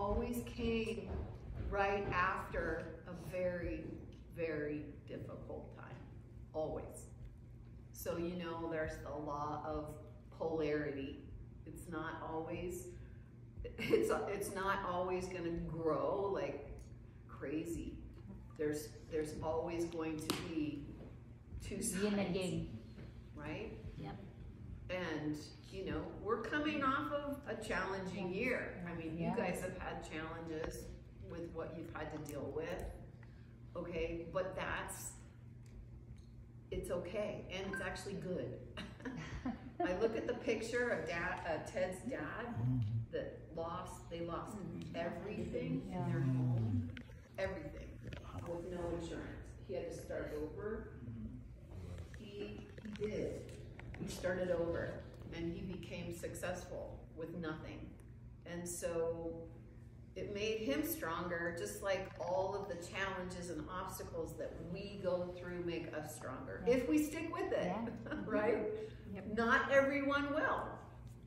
always came right after a very, very difficult time, always. So you know there's the law of polarity. It's not always going to grow like crazy. There's always going to be two sides, yin and yang, right? Yep. And you know, we're coming off of a challenging year. I mean, you guys have had challenges with what you've had to deal with, okay? But it's okay, and it's actually good. I look at the picture of Ted's dad that they lost everything in their home, everything, with no insurance. He had to start over. He did. He started over, and he became successful with nothing. And so it made him stronger, just like all of the challenges and obstacles that we go through make us stronger. If we stick with it, right? Yep. Not everyone will.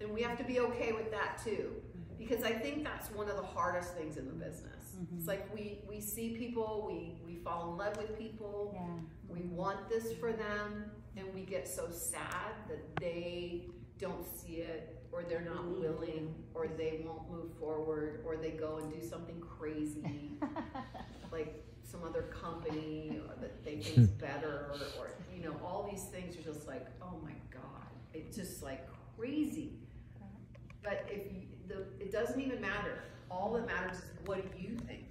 And we have to be okay with that too. Because I think that's one of the hardest things in the business. It's like we see people, we fall in love with people, we want this for them, and we get so sad that they don't see it, or they're not willing, or they won't move forward, or they go and do something crazy, like some other company that they think is better, or you know, all these things are just like, oh my God, it's just like crazy. But it doesn't even matter. All that matters is what do you think?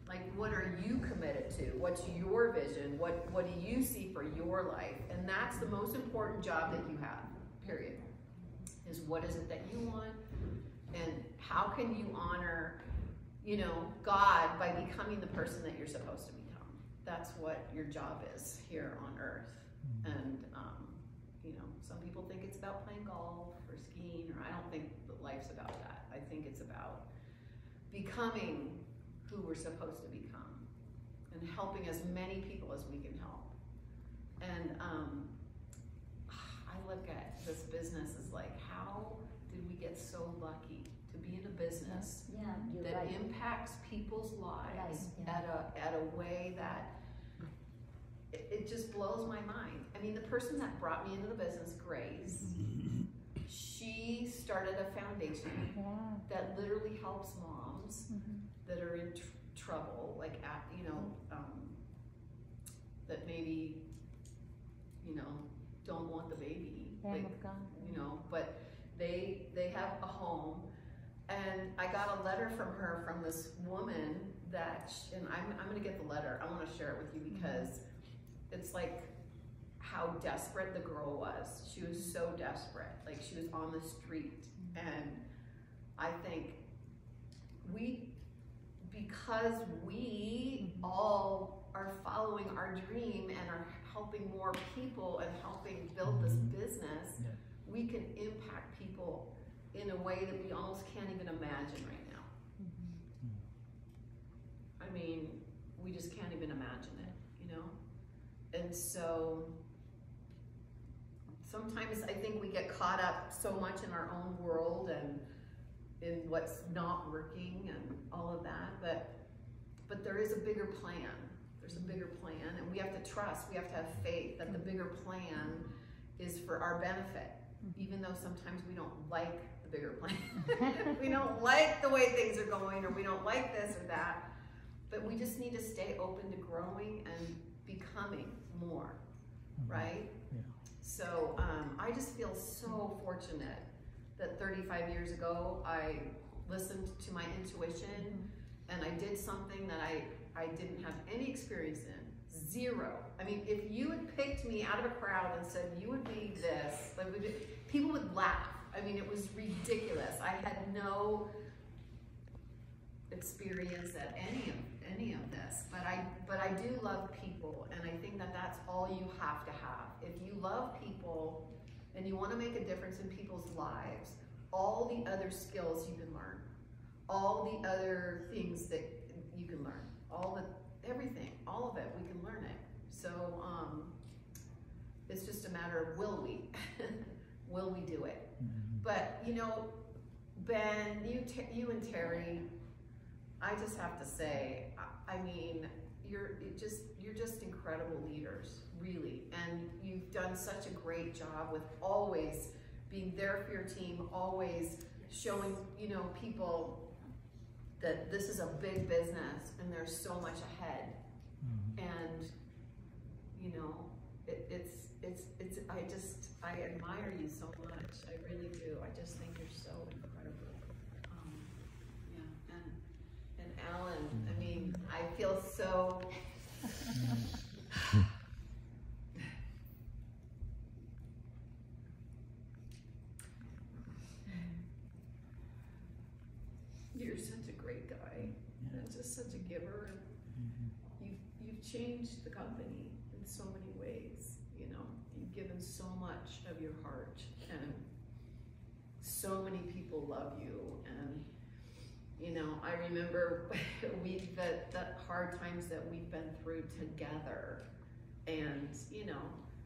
Like, what are you committed to? What's your vision? What do you see for your life? And that's the most important job that you have, period. Is what is it that you want? And how can you honor, you know, God by becoming the person that you're supposed to become? That's what your job is here on earth. And, you know, some people think it's about playing golf or skiing, or I don't think that life's about that. I think it's about becoming who we're supposed to become and helping as many people as we can help. And I look at this business as like, how did we get so lucky to be in a business that impacts people's lives at a way that it just blows my mind. I mean, the person that brought me into the business, Grace, she started a foundation that literally helps moms that are in trouble, like you know, that maybe, you know, don't want the baby, like, you know, but they have a home. And I got a letter from her, from this woman that, and I'm gonna get the letter. I want to share it with you because it's like how desperate the girl was. She was so desperate, like she was on the street. And I think because we all are following our dream and are helping more people and helping build this business, we can impact people in a way that we almost can't even imagine right now. I mean, we just can't even imagine it, you know? And so sometimes I think we get caught up so much in our own world and in what's not working and all of that, but there is a bigger plan. There's a bigger plan, and we have to trust, we have to have faith that the bigger plan is for our benefit, even though sometimes we don't like the bigger plan. We don't like the way things are going, or we don't like this or that, but we just need to stay open to growing and becoming more, right? So I just feel so fortunate that 35 years ago I listened to my intuition and I did something that I didn't have any experience in, zero. I mean, if you had picked me out of a crowd and said you would be this, like people would laugh. I mean, it was ridiculous. I had no experience at any of this, but I do love people, and I think that that's all you have to have. If you love people and you want to make a difference in people's lives, all the other skills you can learn, all the other things that you can learn, everything, all of it, we can learn it. So it's just a matter of will we do it? But you know, Ben, you and Terry, I just have to say, I mean, you're just incredible leaders, really. And you've done such a great job with always being there for your team, always showing, you know, people that this is a big business and there's so much ahead. And, you know, I admire you so much. I really do. I just think you're so incredible. Yeah, and Alan, I mean, I feel so. You're such a great guy, and just such a giver. You've changed the company in so many ways. You know, you've given so much of your heart, and so many people love you. And you know, I remember the hard times that we've been through together, and you know,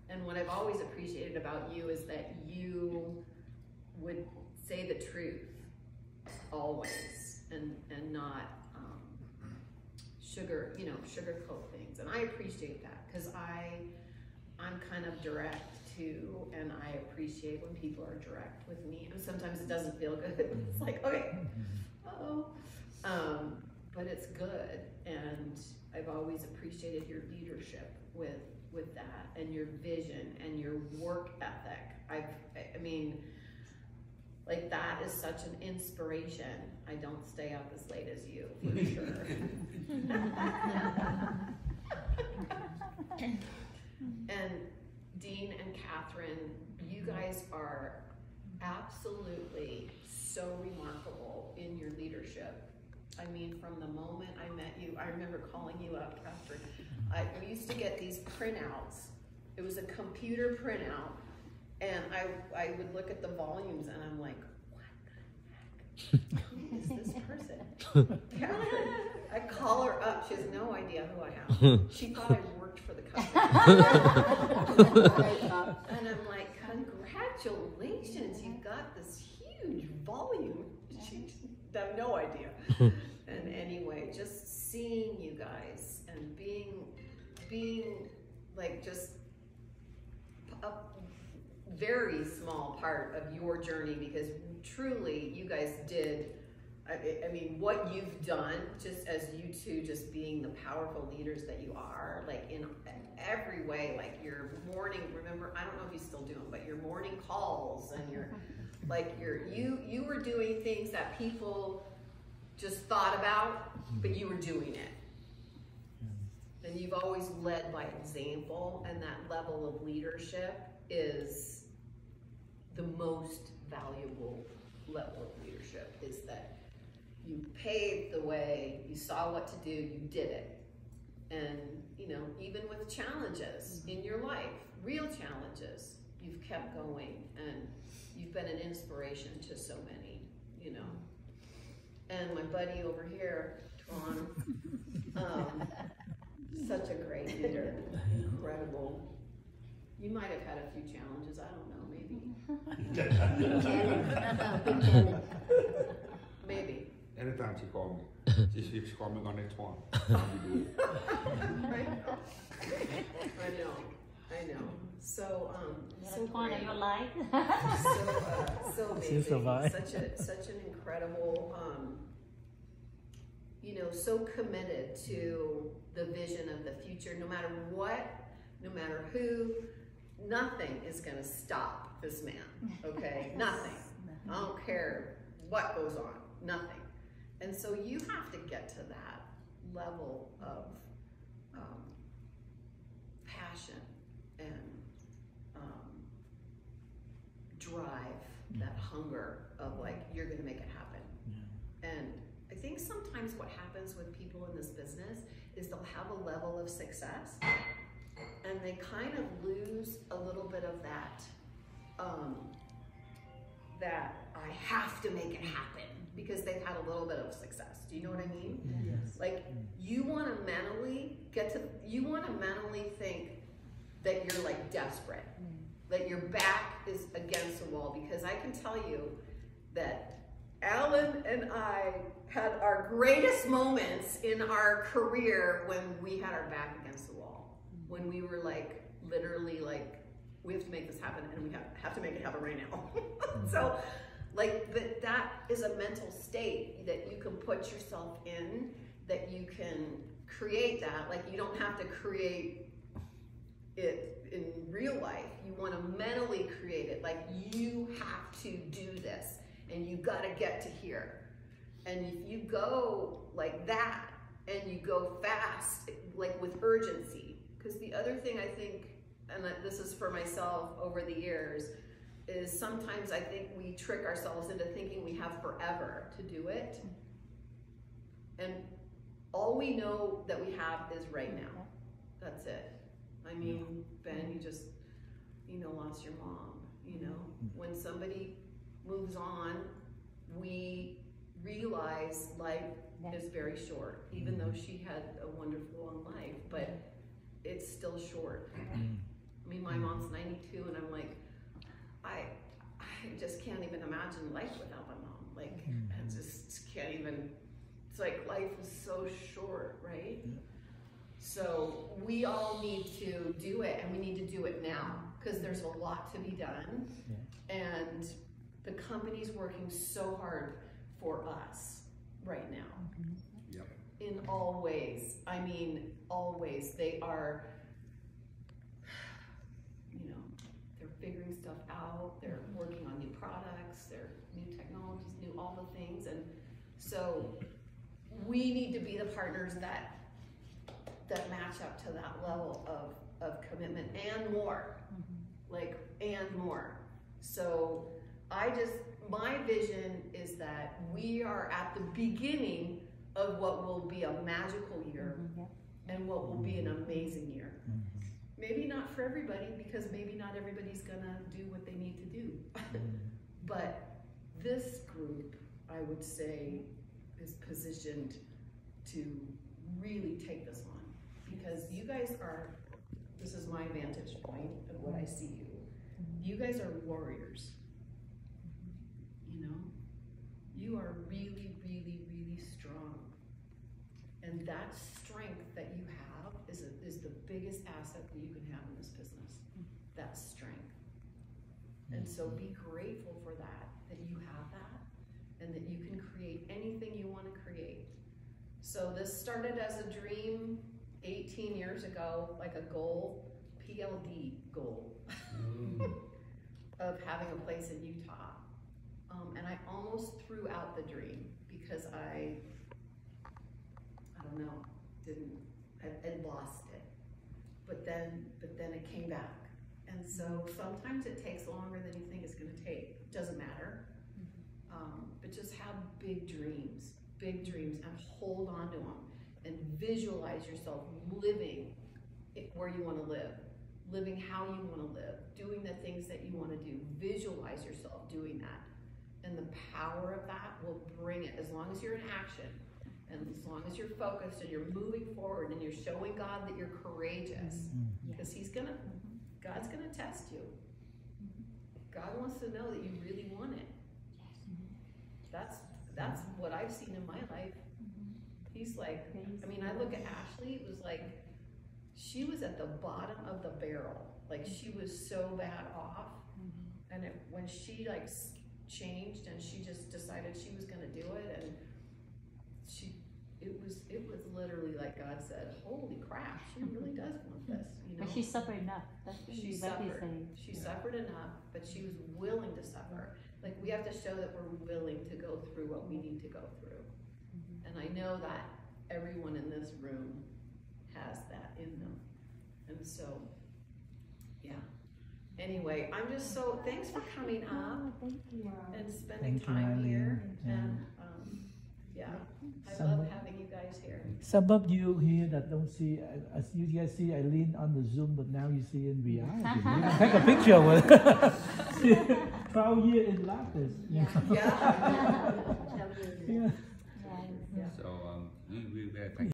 and what I've always appreciated about you is that you would say the truth always, and not sugarcoat things. And I appreciate that, because I'm kind of direct too, and I appreciate when people are direct with me. And sometimes it doesn't feel good. It's like, okay, but it's good. And I've always appreciated your leadership with that, and your vision and your work ethic. I mean, like, that is such an inspiration. I don't stay up as late as you, for sure. And Dean and Catherine, you guys are absolutely so remarkable in your leadership. I mean, from the moment I met you, I remember calling you up, Catherine. We used to get these printouts. It was a computer printout. And I would look at the volumes and I'm like, what the heck? Who is this person? Catherine, I call her up. She has no idea who I am. She thought I worked for the company. And I'm like, congratulations, you've got this huge volume. She had no idea. And anyway, just seeing you guys and being like just a very small part of your journey, because truly you guys did, I mean, what you've done, just as you two just being the powerful leaders that you are, like in every way, like your morning, remember, I don't know if you still do them, but your morning calls and your, like you were doing things that people just thought about, but you were doing it. And you've always led by example, and that level of leadership is the most valuable level of leadership, is that you paved the way, you saw what to do, you did it. And, you know, even with challenges in your life, real challenges, you've kept going, and you've been an inspiration to so many, you know. And my buddy over here, Tron, such a great leader, incredible. You might have had a few challenges, I don't know, maybe. Maybe. Anytime she called me, she called me on that Twan. I know. So, so great. Your life. So amazing. Such an incredible, you know, so committed to the vision of the future. No matter what, no matter who, nothing is going to stop this man. Okay, nothing. I don't care what goes on. Nothing. And so you have to get to that level of passion and drive, that hunger of like, you're going to make it happen. Yeah. And I think sometimes what happens with people in this business is they'll have a level of success and they kind of lose a little bit of that, that I have to make it happen because they've had a little bit of success. Do you know what I mean? Yes. Like, you want to mentally think that you're like desperate, that your back is against the wall, because I can tell you that Alan and I had our greatest moments in our career when we had our back against the wall. When we were like, literally like, we have to make this happen and we have to make it happen right now. So like, that is a mental state that you can put yourself in, that you can create that. Like, you don't have to create it in real life. You want to mentally create it. Like, you have to do this and you got to get to here. And if you go like that and you go fast, like with urgency, because the other thing I think, and this is for myself over the years, is sometimes I think we trick ourselves into thinking we have forever to do it. And all we know that we have is right now. That's it. I mean, Ben, you lost your mom, When somebody moves on, we realize life is very short, even though she had a wonderful long life, but it's still short. I mean, my mom's 92 and I'm like, I just can't even imagine life without my mom. Like, I just can't even, it's like life is so short, right? Yeah. So we all need to do it, and we need to do it now, because there's a lot to be done. Yeah. And the company's working so hard for us right now. Yep. In all ways. I mean, all ways. They are, they're figuring stuff out, they're working on new products, they're new technologies, new all the things. And so we need to be the partners that match up to that level of commitment and more, and more. So my vision is that we are at the beginning of what will be a magical year and what will be an amazing year. Maybe not for everybody, because maybe not everybody's gonna do what they need to do. But this group, I would say, is positioned to really take this on, because you guys are, this is my vantage point of what I see you. You guys are warriors. You are really, really, really strong. And that strength that you have is the biggest asset that you can have in this business, that strength. And so be grateful for that you have that, and that you can create anything you want to create. So this started as a dream 18 years ago, like a goal, PLD goal, of having a place in Utah. And I almost threw out the dream because I don't know, I lost it. But then it came back. And so sometimes it takes longer than you think it's gonna take. It doesn't matter. But just have big dreams, and hold on to them, and visualize yourself living where you wanna live, living how you wanna live, doing the things that you wanna do. Visualize yourself doing that. And the power of that will bring it, as long as you're in action, and as long as you're focused and you're moving forward and you're showing God that you're courageous, because God's gonna test you. God wants to know that you really want it. That's what I've seen in my life. He's like, I mean, I look at Ashley, it was like, she was at the bottom of the barrel. Like, she was so bad off. And when she changed and she just decided she was gonna do it, and it was literally like God said, holy crap, she really does want this, But she suffered enough. She suffered enough, but she was willing to suffer. Like, we have to show that we're willing to go through what we need to go through. And I know that everyone in this room has that in them. And so, yeah. Anyway, I'm just so, thanks for coming up and spending time here. And yeah, I love having you guys here. Some of you here that don't see, as you guys see Eileen on the Zoom, but now you see in reality. You can take a picture with it. 12 years in Lapis. Yeah. Yeah. So we thank